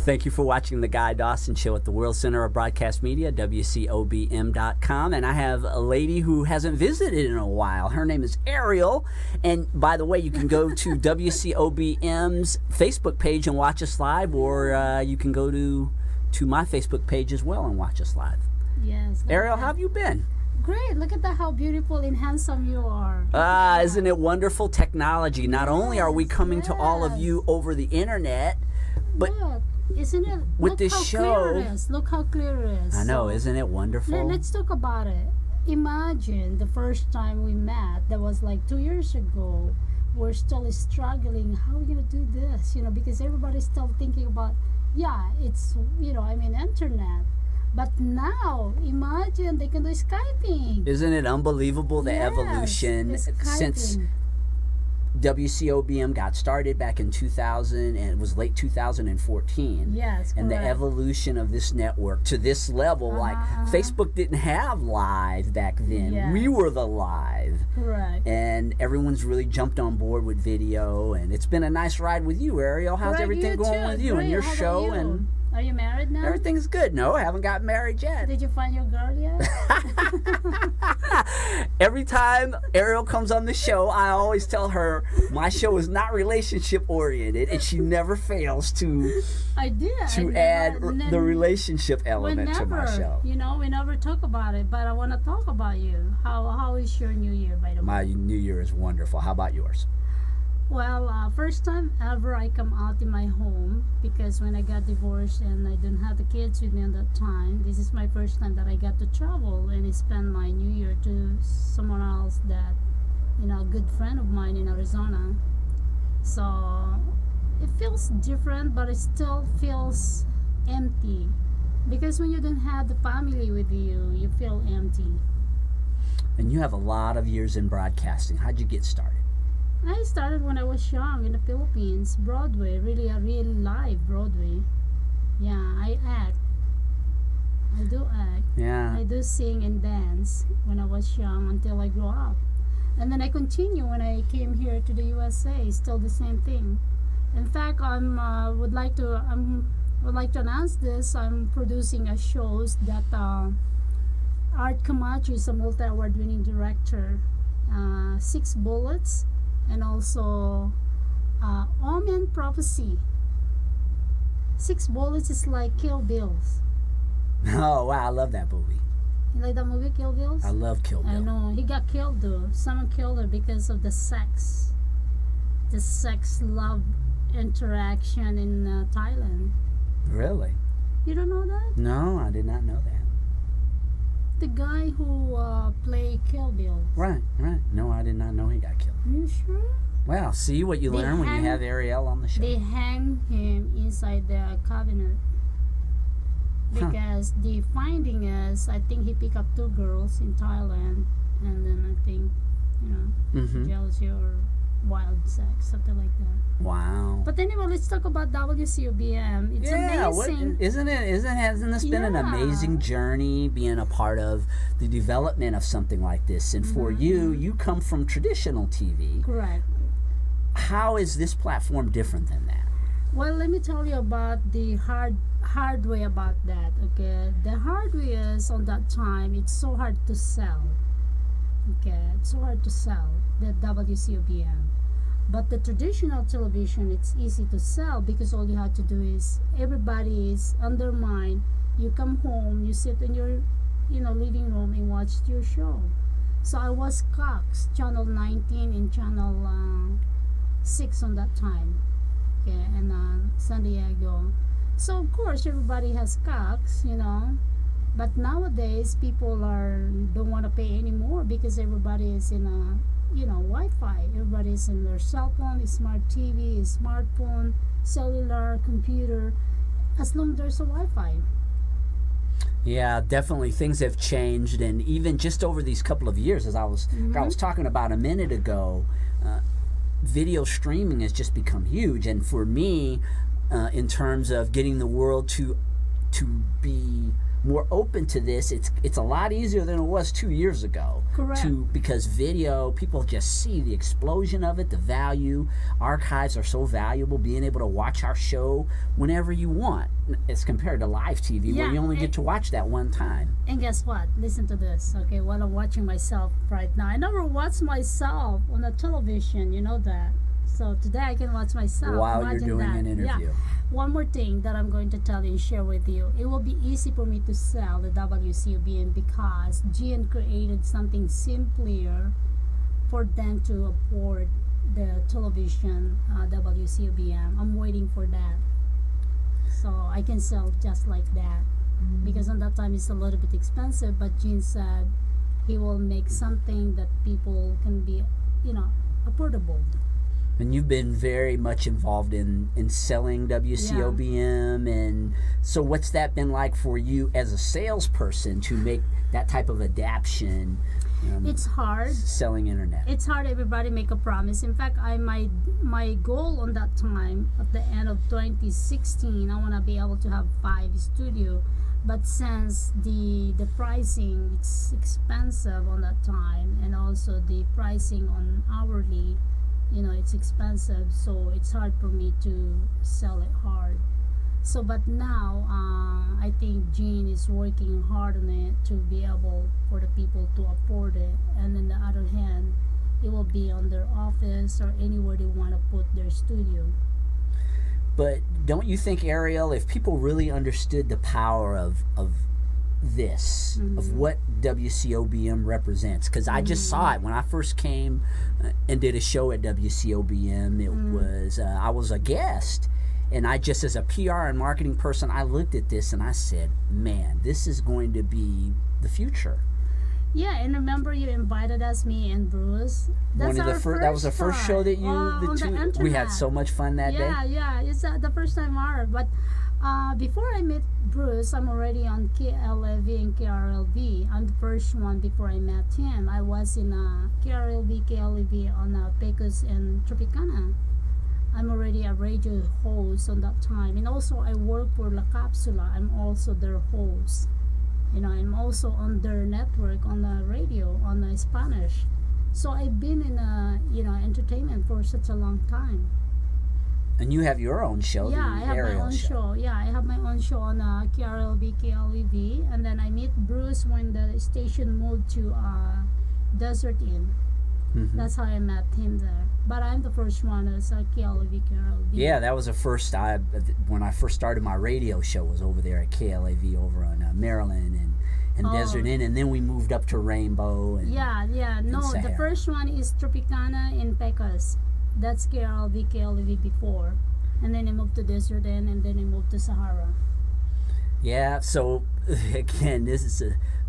Thank you for watching The Guy Dawson Show at the World Center of Broadcast Media, WCOBM.com. And I have a lady who hasn't visited in a while. Her name is Ariel. And by the way, you can go to WCOBM's Facebook page and watch us live, or you can go to my Facebook page as well and watch us live. Yes. Ariel, how have you been? Great. Look at that, how beautiful and handsome you are. Isn't it wonderful? Technology. Not only are we coming to all of you over the internet, but look, isn't it? with look this how show, clear it is. Look how clear it is. I know, isn't it wonderful? Let's talk about it. Imagine the first time we met. That was like 2 years ago. We're still struggling. How are we gonna do this? Because everybody's still thinking about, it's internet. But now, imagine they can do Skyping. Isn't it unbelievable, the evolution since WCOBM got started back in 2000, and it was late 2014. Yes, and the correct. evolution of this network to this level, like Facebook didn't have live back then. Yes. We were the live. Correct. And everyone's really jumped on board with video, and it's been a nice ride with you, Ariel. How's Correct, everything you going too. with you Great. and your How about show? you? And are you married now? everything's good. No, I haven't gotten married yet. Did you find your girl yet? Every time Ariel comes on the show, I always tell her my show is not relationship oriented, and she never fails to add the relationship element to my show. We never talk about it, but I want to talk about you. How is your New Year, by the way? My New Year is wonderful. How about yours? Well, first time ever I come out in my home, because when I got divorced and I didn't have the kids with me at that time, this is my first time that I got to travel and spend my New Year to someone else that, a good friend of mine in Arizona. So it feels different, but it still feels empty, because when you don't have the family with you, you feel empty. And you have a lot of years in broadcasting. How'd you get started? I started when I was young in the Philippines, Broadway, really a real live Broadway. Yeah, I act. I do act. Yeah. I do sing and dance when I was young until I grew up. And then I continue when I came here to the USA, still the same thing. In fact, would like to announce this. I'm producing a shows that Art Camacho is a multi-award winning director. 6 Bullets, and also Omen Prophecy. 6 Bullets is like Kill Bills. Oh, wow, I love that movie. You like that movie, Kill Bills? I love Kill Bill. I know. He got killed though. Someone killed her because of the sex love interaction in Thailand. Really? You don't know that? No, I did not know that. The guy who played Kill Bill. Right. No, I did not know he got killed. Are you sure? Well, see what you learn when you have Ariel on the show. They hang him inside the cabinet. Because the finding is, I think he picked up 2 girls in Thailand, and then I think, jealousy or wild sex, something like that. Wow. But anyway, let's talk about WCOBM. It's amazing. Hasn't this been an amazing journey, being a part of the development of something like this? And for you come from traditional TV. Correct. How is this platform different than that? Well, let me tell you about the hard way about that. Okay, the hard way is, on that time, it's so hard to sell. Okay, it's so hard to sell the WCOBM. But the traditional television, it's easy to sell, because all you have to do is, everybody is undermined. You come home, you sit in your living room and watch your show. So I was Cox, channel 19 and channel 6 on that time. Okay, and San Diego. So of course everybody has Cox, but nowadays people don't want to pay anymore, because everybody is in Wi-Fi. Everybody is in their cell phone, smart TV, smartphone, cellular, computer, as long as there's a Wi-Fi. Yeah, definitely things have changed, and even just over these couple of years, as I was talking about a minute ago, video streaming has just become huge. And for me, in terms of getting the world to be more open to this. It's a lot easier than it was 2 years ago. Correct. Because video, people just see the explosion of it, the value. Archives are so valuable, being able to watch our show whenever you want, as compared to live TV, where you only get to watch that one time. And guess what? Listen to this, okay? While I'm watching myself right now, I never watch myself on the television, you know that. So today I can watch myself. While Imagine you're doing that. an interview. Yeah. One more thing that I'm going to tell you and share with you. It will be easy for me to sell the WCOBM because Gian created something simpler for them to afford the television WCOBM. I'm waiting for that. So I can sell just like that. Because on that time it's a little bit expensive, but Gian said he will make something that people can be, affordable. And you've been very much involved in selling WCOBM. And so what's that been like for you as a salesperson to make that type of adaptation? It's hard. Selling internet. It's hard. Everybody make a promise. In fact, my goal on that time, at the end of 2016, I want to be able to have 5 studio. But since the pricing, it's expensive on that time, and also the pricing on hourly, it's expensive, so it's hard for me to sell it hard. So but now I think Gene is working hard on it to be able for the people to afford it, and on the other hand, it will be on their office or anywhere they want to put their studio. But don't you think, Ariel, if people really understood the power of this, of what WCOBM represents, because I just saw it when I first came and did a show at WCOBM. It was I was a guest, and I just, as a PR and marketing person, I looked at this and I said, man, this is going to be the future. Yeah, and remember you invited us, me and Bruce. That's One of the first that was the first show that you on the internet. We had so much fun that day. Yeah, it's the first time ever. But before I met Bruce, I'm already on KLAV and KRLV. I'm the first one before I met him. I was in KRLV, KLAV on Pecos and Tropicana. I'm already a radio host on that time. And also I work for La Capsula. I'm also their host. I'm also on their network on the radio on the Spanish. So I've been in entertainment for such a long time. And you have your own show. Yeah, I have my own show. Yeah, I have my own show on KRLB, KLEV, and then I meet Bruce when the station moved to Desert Inn. That's how I met him there. But I'm the first one as a KLEV, KRLB. Yeah, that was the first. When I first started my radio show was over there at KLAV over on Maryland and Desert Inn, and then we moved up to Rainbow. And, No, the first one is Tropicana in Pecos. That's KRLV, KLEV before. And then I moved to Desert Inn, and then I moved to Sahara. Yeah, so again,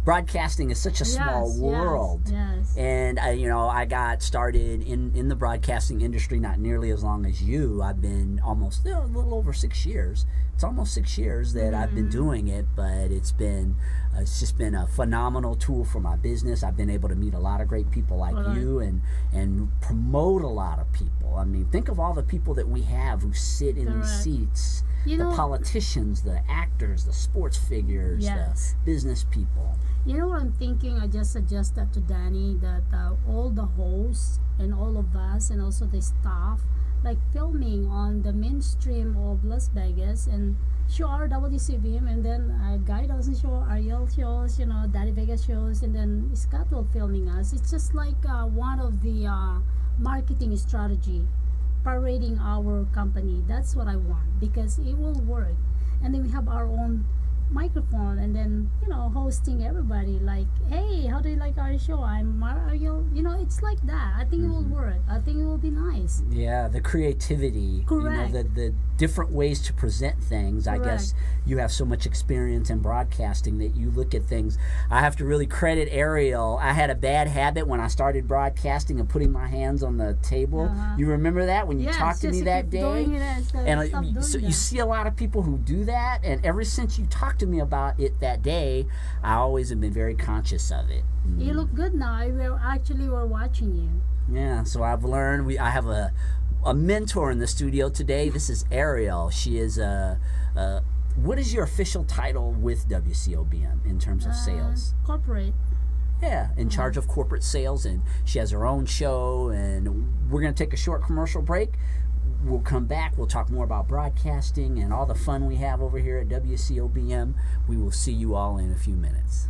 broadcasting is such a small world. Yes. And I got started in the broadcasting industry not nearly as long as you. I've been almost a little over 6 years. It's almost 6 years that I've been doing it, but it's just been a phenomenal tool for my business. I've been able to meet a lot of great people like you and promote a lot of people. I mean, think of all the people that we have who sit in these seats. The politicians, the actors, the sports figures, the business people. You know what I'm thinking? I just suggest that to Danny, that all the hosts and all of us and also the staff, like filming on the mainstream of Las Vegas and show our WCBM, and then Guy Dawson show, Ariel shows, Daddy Vegas shows, and then Scott will filming us. It's just like one of the marketing strategy, parading our company. That's what I want, because it will work. And then we have our own microphone, and then hosting everybody, like, hey, how do you like our show? I'm Mario. It's like that. I think it will work. I think it will be nice. Yeah, the creativity. Correct. The different ways to present things. Correct. I guess you have so much experience in broadcasting that you look at things. I have to really credit Ariel. I had a bad habit when I started broadcasting and putting my hands on the table. You remember that when you talked to me that day? You see a lot of people who do that, and ever since you talked to me about it that day, I always have been very conscious of it. You look good now. We're watching you. Yeah, so I've learned. I have a mentor in the studio today. This is Ariel. She is What is your official title with WCOBM in terms of sales? Corporate. Yeah, in charge of corporate sales, and she has her own show, and we're going to take a short commercial break. We'll come back. We'll talk more about broadcasting and all the fun we have over here at WCOBM. We will see you all in a few minutes.